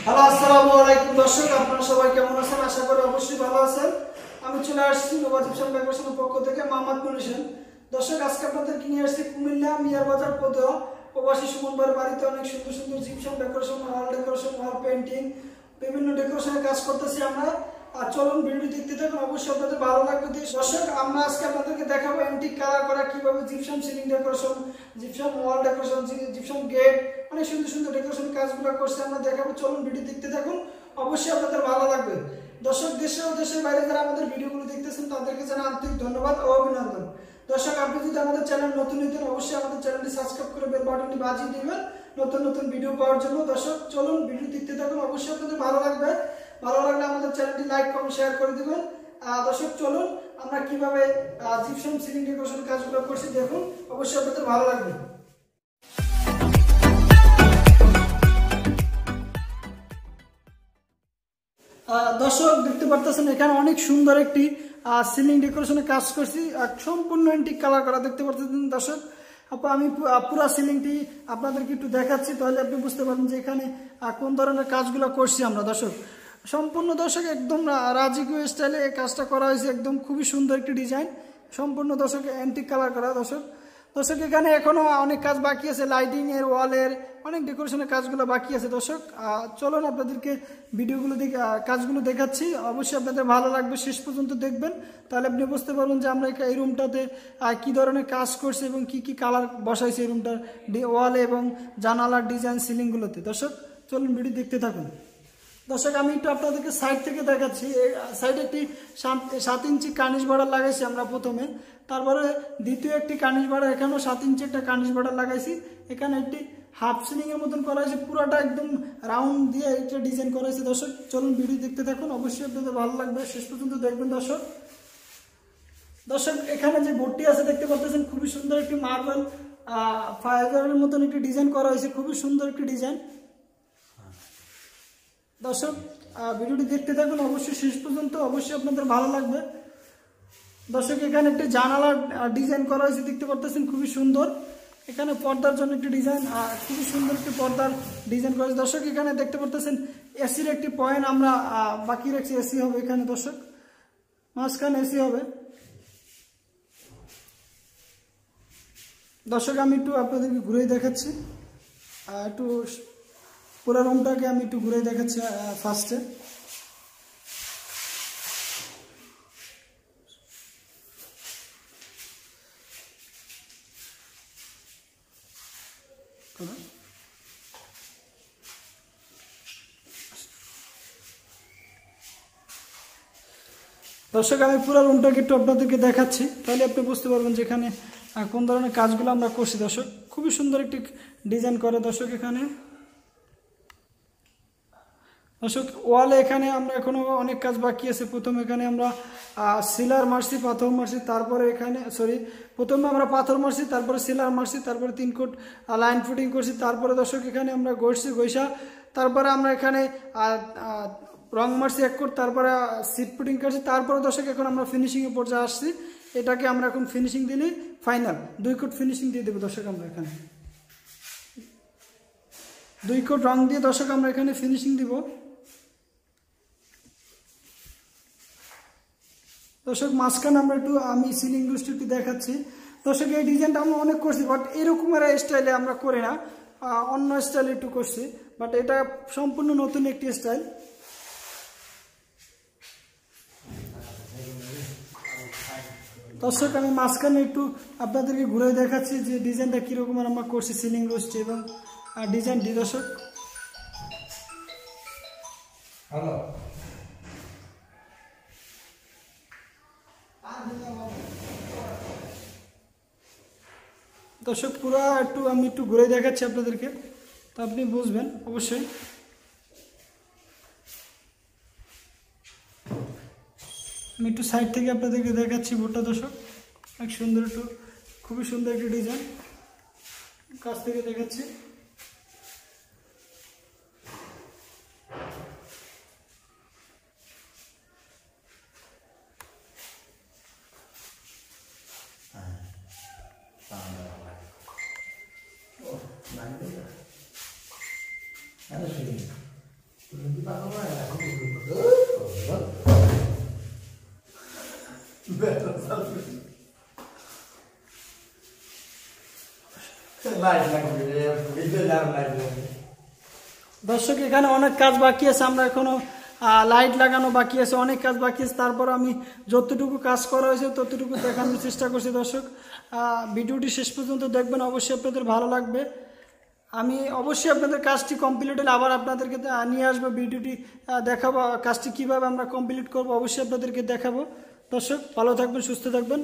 Hello আসসালামু আলাইকুম দর্শক, আপনারা সবাই কেমন আছেন? আশা করি অবশ্যই ভালো আছেন। আমি চলে আসছি নবাব ইপসান ডেকোরেশনের পক্ষ থেকে মোহাম্মদ হোসেন। দর্শক, আজকে আপনাদেরকে নিয়ে আসছি কুমিল্লা মিয়ার বাজার পদুয়া প্রবাসী সুমন ভাইয়ের বাড়িতে অনেক সুন্দর সুন্দর জিপসাম ডেকোরেশন, ওয়াল ডেকোরেশন, ওয়াল পেইন্টিং, বিভিন্ন ডেকোরেশনের কাজ করতেছি আমরা। আর চলুন ভিডিও দেখতে থাকুন, অবশ্যই আপনাদের ভালো লাগবে। দর্শক, আমরা আজকে আপনাদেরকে দেখাবো অ্যান্টিক কালার করা কিভাবে gypsum ceiling decoration, gypsum wall decoration, gypsum gate, অনেক সুন্দর সুন্দর ডেকোরেশন কাজগুলো করছে আমরা দেখাবো। চলুন ভিডিও দেখতে থাকুন, অবশ্যই আপনাদের ভালো লাগবে। দর্শক, দেশে ও দেশের বাইরে যারা আমাদের ভিডিওগুলো দেখতেছেন তাদেরকে জানাই আন্তরিক ধন্যবাদ ও অভিনন্দন। দর্শক, আপনি যদি আমাদের চ্যানেল নতুন হতেন অবশ্যই আমাদের চ্যানেলটি সাবস্ক্রাইব করে বেল বাটনটি বাজিয়ে দিবেন নতুন নতুন ভিডিও পাওয়ার জন্য। দর্শক, চলুন ভিডিও দেখতে থাকুন, অবশ্যই আপনাদের ভালো লাগবে। ভালো লাগলে আমাদের চ্যানেলটি লাইক কমেন্ট শেয়ার করে দিবেন। দর্শক, চলুন আমরা কিভাবে জিপসাম সিলিং ডেকোরেশন কাজগুলো করছি দেখুন, অবশ্যই আপনাদের ভালো লাগবে। দর্শক, দেখতে পারতেছেন এখানে অনেক সুন্দর একটি সিলিং ডেকোরেশনের কাজ করছি, সম্পূর্ণ অ্যান্টিক কালার করা। দেখতে পারতেছেন দর্শক, আমি পুরো সিলিংটি আপনাদেরকে একটু দেখাচ্ছি, তাহলে আপনি বুঝতে পারবেন যে এখানে কোন ধরনের কাজগুলো করছি আমরা। দর্শক, সম্পূর্ণ দর্শক একদম রাজকীয় স্টাইলে এই কাজটা করা হয়েছে, একদম খুবই সুন্দর একটি ডিজাইন, সম্পূর্ণ দর্শক অ্যান্টিক কালার করা। দর্শক এখানে এখনো অনেক কাজ বাকি আছে, লাইটিং এর, ওয়ালের অনেক ডেকোরেশনের কাজগুলো বাকি আছে। দর্শক, চলুন আপনাদেরকে ভিডিওগুলো কাজগুলো দেখাচ্ছি, অবশ্যই আপনাদের ভালো লাগবে, শেষ পর্যন্ত দেখবেন, তাহলে আপনি বুঝতে পারবেন যে আমরা এই রুমটাতে কি ধরনের কাজ করছি এবং কি কি কালার বসাইছি এই রুমটার ওয়ালে এবং জানালার ডিজাইন সিলিংগুলোতে। দর্শক, চলুন ভিডিও দেখতে থাকুন। দর্শক, আমি একটু আপনাদেরকে সাইড থেকে দেখাচ্ছি। সাইডে একটি 7 ইঞ্চি কার্নিশ বর্ডার লাগাইছি আমরা প্রথমে, তারপরে দ্বিতীয় একটি কার্নিশ বর্ডার, এখানেও 7 ইঞ্চি একটা কার্নিশ বর্ডার লাগাইছি। এখানে একটি হাফ সিলিং এর মতন করা হয়েছে, পুরোটা একদম রাউন্ড দিয়ে একটা ডিজাইন করা হয়েছে। দর্শক, চলুন ভিডিও দেখতে থাকুন, অবশ্যই আপনাদের ভালো লাগবে, শেষ পর্যন্ত দেখবেন। দর্শক, এখানে যে বোর্ডটি আছে দেখতে পাচ্ছেন, খুবই সুন্দর একটি মার্বেল ফাইবারের মতন একটি ডিজাইন করা হয়েছে, খুবই সুন্দর একটি ডিজাইন। দর্শক, ভিডিওটি দেখতে থাকুন, অবশ্যই শেষ পর্যন্ত, অবশ্যই আপনাদের ভালো লাগবে। দর্শক, এখানে একটি জানালার ডিজাইন করা হয়েছে, দেখতে পাচ্ছেন খুবই সুন্দর। এখানে পর্দার জন্য একটি ডিজাইন, খুবই সুন্দর একটি পর্দার ডিজাইন করা হয়েছে। দর্শক, এখানে দেখতে পাচ্ছেন এসির একটি পয়েন্ট আমরা বাকি রাখছি, এসি হবে এখানে। দর্শক, মাঝখানে এসি হবে। দর্শক, আমি একটু আপনাদেরকে ঘুরে দেখাচ্ছি, একটু পুরো রুমটাকে আমি একটু ঘুরে দেখাচ্ছি। ফার্স্টে দর্শক, আমি পুরো রুমটাকে একটু আপনাদেরকে দেখাচ্ছি, তাহলে আপনি বুঝতে পারবেন যে এখানে কোন ধরনের কাজগুলো আমরা করছি। দর্শক, খুবই সুন্দর একটি ডিজাইন করে। দর্শক, এখানে দর্শক ওয়ালে এখানে আমরা এখনো অনেক কাজ বাকি আছে। প্রথমে এখানে আমরা সিলার মারছি, পাথর মারছি, তারপরে এখানে প্রথমে আমরা পাথর মারছি, তারপরে সিলার মারছি, তারপরে 3 কোট লাইন ফুটিং করছি, তারপরে দর্শক এখানে আমরা গইসা, তারপরে আমরা এখানে রং মারছি 1 কোট, তারপরে সিট ফুটিং করছি, তারপরে দর্শক এখন আমরা ফিনিশিং এর পর্যায়ে আসছি। এটাকে আমরা এখন ফিনিশিং দিলে ফাইনাল 2 কোট ফিনিশিং দিয়ে দেবো। দর্শক, আমরা এখানে 2 কোট রং দিয়ে দর্শক আমরা এখানে ফিনিশিং দিব। দর্শক, মাঝখানে আমরা আমি সিলিং একটু দেখাচ্ছি। দর্শক, এই ডিজাইনটা আমরা অনেক করছি, বাট এরকমের স্টাইলে আমরা করি না, অন্য স্টাইলে একটু করছি, বাট এটা সম্পূর্ণ নতুন একটি স্টাইল। দর্শক, আমি মাঝখানে একটু আপনাদেরকে ঘুরে দেখাচ্ছি যে ডিজাইনটা কীরকমের আমরা করছি, সিলিং রোস্টে এবং ডিজাইনটি। দর্শক, দর্শক পুরো আমি একটু ঘুরে দেখাচ্ছি আপনাদেরকে, তো আপনি বুঝবেন অবশ্যই। আমি একটু সাইড থেকে আপনাদেরকে দেখাচ্ছি বোর্ডটা। দর্শক, অনেক সুন্দর, খুবই সুন্দর একটি ডিজাইন, কাছ থেকে দেখাচ্ছি। দর্শক এখানে অনেক কাজ বাকি আছে, আমরা এখনো লাইট লাগানো বাকি আছে, অনেক কাজ বাকি আছে। তারপর আমি যতটুকু কাজ করা হয়েছে ততটুকু দেখানোর চেষ্টা করছি। দর্শক ভিডিওটি শেষ পর্যন্ত দেখবেন, অবশ্যই আপনাদের ভালো লাগবে। আমি অবশ্যই আপনাদের কাজটি কমপ্লিট হলে আবার আপনাদেরকে নিয়ে আসবো, ভিডিওটি দেখাবো, কাজটি কীভাবে আমরা কমপ্লিট করবো অবশ্যই আপনাদেরকে দেখাবো। দর্শক ভালো থাকবেন, সুস্থ থাকবেন।